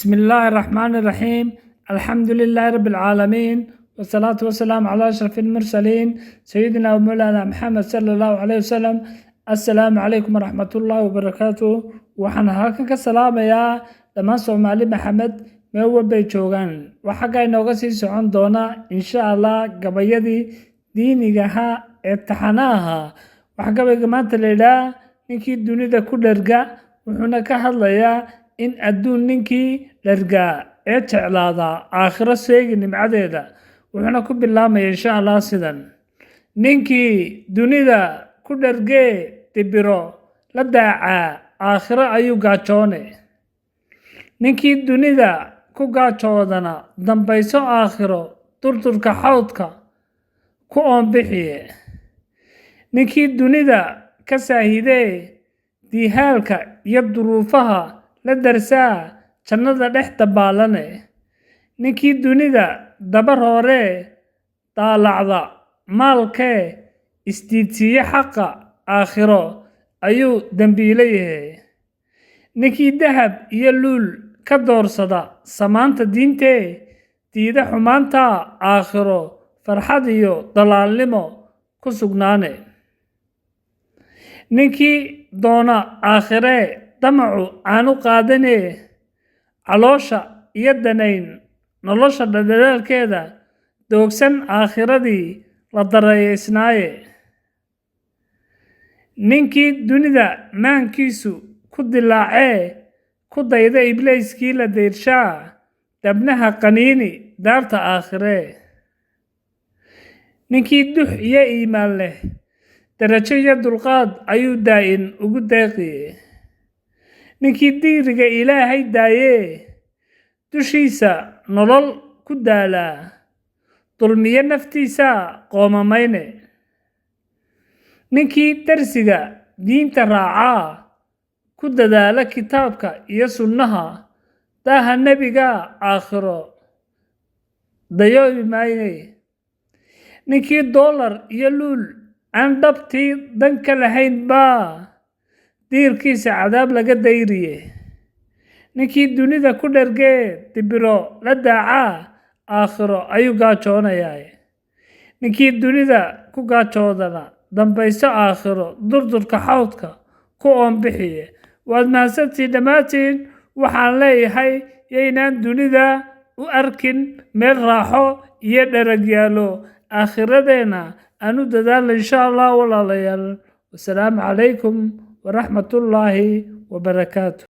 بسم الله الرحمن الرحيم. الحمد لله رب العالمين، والصلاة والسلام على أشرف المرسلين سيدنا ومولانا محمد صلى الله عليه وسلم. السلام عليكم ورحمة الله وبركاته. وحنا هاكن كسلام يا لما سومالي محمد ميو بيتشوغان وحقا نوغا سي سعون دونا إن شاء الله قبيدي دينيغاها اتحناها وحقا بيقمان تليلا نكي الدنيا دا كدرقا وحنا كهاليا in adduun ninkii dhargaa ee jeclaadaa aakhiro seegi nimcadeeda wuxuuna ku bilaabmaya insha allah sidan: ninkii dunida ku dhargee dibiro la daacaa aakhiro ayuu gaajoone. ninkii dunida ku gaajoodana dambayso aakhiro durdurka xawdka ku oonbixiye. ninkii dunida ka saahidee diihaalka iyo duruufaha la darsaa jannada dhex dabaalane. ninkii dunida dabar hore daalacda maalkee isdiidsiiye xaqa aakhiro ayuu dembiile yahay. ninkii dahab iyo luul ka doorsada samaanta diintee diida xumaanta aakhiro farxad iyo dalaalnimo ku sugnaane. ninkii doona aakhiree damacu aanu qaadanee caloosha iyo danayn nolosha dhadhalaalkeeda doogsan aakhiradii la darayeysnaaye. ninkii dunida maankiisu ku dilaacee ku dayda ibliiskii la dayrshaa dabnaha qaniini daarta aakhiree. ninkii dux iyo iimaan leh darajo iyo dulqaad ayuu daa'in ugu deeqiye. ninkii diiriga ilaahay daayee dushiisa nolol ku daalaa dulmiye naftiisa qoomamayne. ninkii darsiga diinta raacaa ku dadaala kitaabka iyo sunnaha daaha nebiga aakhiro dayoobi mayne. ninkii doolar iyo luul aan dhabtii dan ka lahayn baa diirkiisa cadaab laga dayriye. ninkii dunida ku dhargee dibiro la daacaa aakhiro ayuu gaajoonayaa. ninkii dunida ku gaajoodana dambayso aakhiro durdurka xawdka ku oonbixiye. waad mahadsantiin dhammaantiin. waxaan leeyahay yaynaan dunida u arkin meel raaxo iyo dharag yaalo. aakhiradeenna aanu dadaalno insha allah walaalayaal. wasalaamu calaykum ورحمة الله وبركاته.